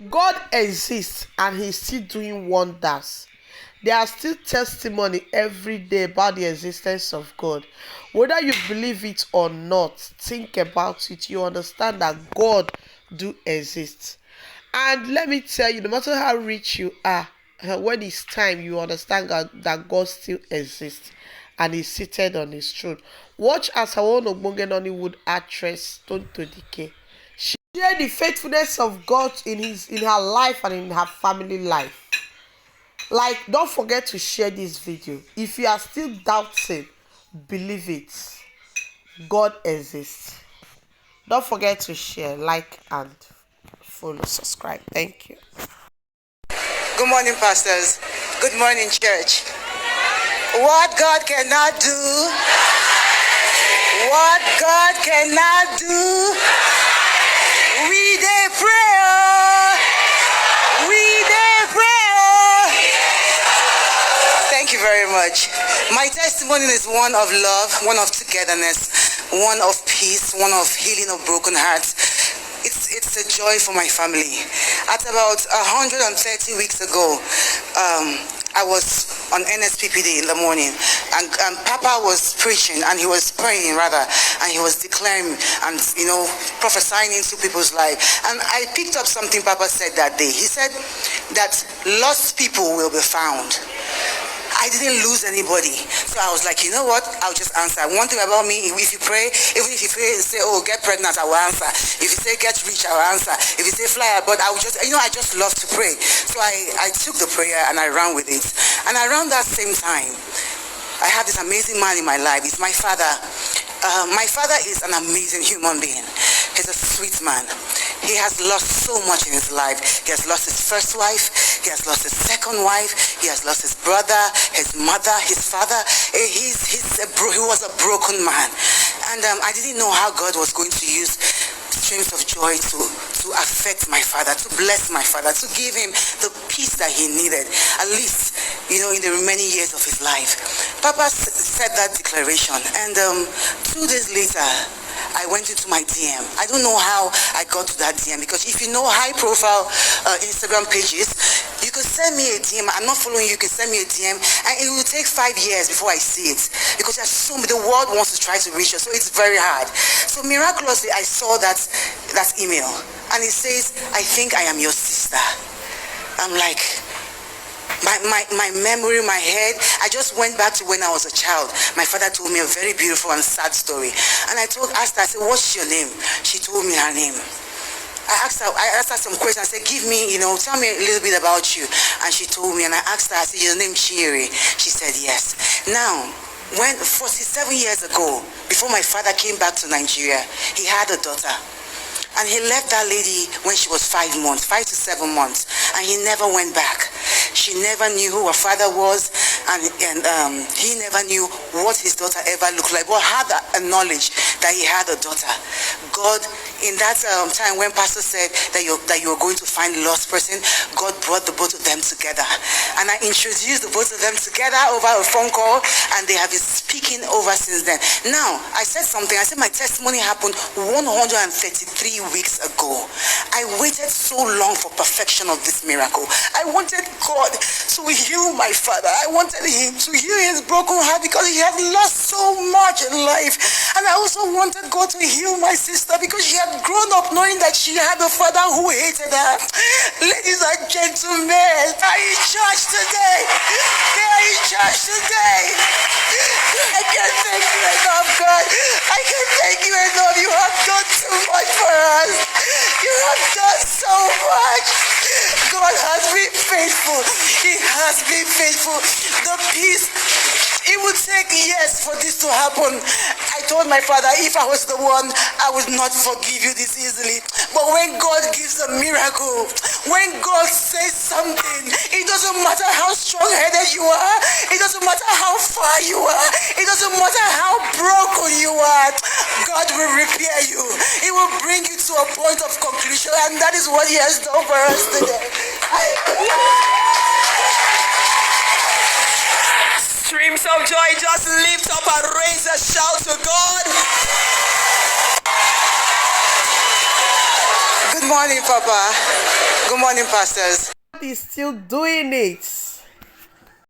God exists and He's still doing wonders. There are still testimony every day about the existence of God. Whether you believe it or not, think about it. You understand that God do exist. And let me tell you, no matter how rich you are, when it's time, you understand that God still exists and is seated on his throne. Watch as our own Ogbonge Nollywood actress Tonto Dike share the faithfulness of God in her life and in her family life. Like, don't forget to share this video. If you are still doubting, believe it. God exists. Don't forget to share, like, and follow, subscribe. Thank you. Good morning, pastors. Good morning, church. What God cannot do, what God cannot do, we dey pray, oh. We dey pray, oh. Thank you very much. My testimony is one of love, one of togetherness, one of peace, one of healing of broken hearts. It's a joy for my family. At about 130 weeks ago, I was on NSPPD in the morning, and Papa was preaching, and he was praying rather, and he was declaring and prophesying into people's life. And I picked up something Papa said that day. He said that lost people will be found. I didn't lose anybody. So I was like, you know what? I'll just answer. One thing about me, if you pray, even if you pray and say, oh, get pregnant, I will answer. If you say get rich, I will answer. If you say fly abroad, I will just, I just love to pray. So I took the prayer and I ran with it. And around that same time, I have this amazing man in my life. He's my father. My father is an amazing human being. He's a sweet man. He has lost so much in his life. He has lost his first wife. He has lost his second wife. He has lost his brother, his mother, his father. He was a broken man. And I didn't know how God was going to use streams of joy to affect my father, to bless my father, to give him the peace that he needed, at least, in the remaining years of his life. Papa said that declaration, and 2 days later, I went into my DM. I don't know how I got to that DM, because if you know high-profile Instagram pages, you can send me a DM. I'm not following you. You can send me a DM, and it will take 5 years before I see it, because there's the world wants to try to reach us, so it's very hard. So miraculously, I saw that email, and it says, "I think I am your sister." I'm like, my memory, my head, I just went back to when I was a child. My father told me a very beautiful and sad story. And I asked her, I said, "What's your name?" She told me her name. I asked her some questions. I said, "Give me, tell me a little bit about you." And she told me, and I asked her, I said, "Your name Chiri?" She said, "Yes." Now, when 47 years ago, before my father came back to Nigeria, he had a daughter. And he left that lady when she was 5 to 7 months, and he never went back. She never knew who her father was, and he never knew what his daughter ever looked like, but had a knowledge that he had a daughter. God, in that time when Pastor said that you were going to find a lost person, God brought the both of them together. And I introduced the both of them together over a phone call, and they have been speaking over since then. Now, I said something. I said my testimony happened 133 weeks ago. I waited so long for perfection of this miracle. I wanted God to heal my father. I wanted him to heal his broken heart, because he had lost so much in life. And I also wanted God to heal my sister, because she had grown up knowing that she had a father who hated her. Ladies and gentlemen, they are in church today. They are in church today. I can't thank you enough, God. I can't thank you enough. You have done too much for us. You have done so much. God has been faithful. He has been faithful. The peace, it would take years for this to happen. I told my father, if I was the one, I would not forgive you this easily. But when God gives a miracle, when God says something, it doesn't matter how strong-headed you are, it doesn't matter how far you are, it doesn't matter how broken you are, God will repair you. He will bring you to a point of conclusion, and that is what he has done for us today. Streams of joy, just lift up and raise a shout to God. Good Good morning, Papa. Good morning, pastors. God is still doing it.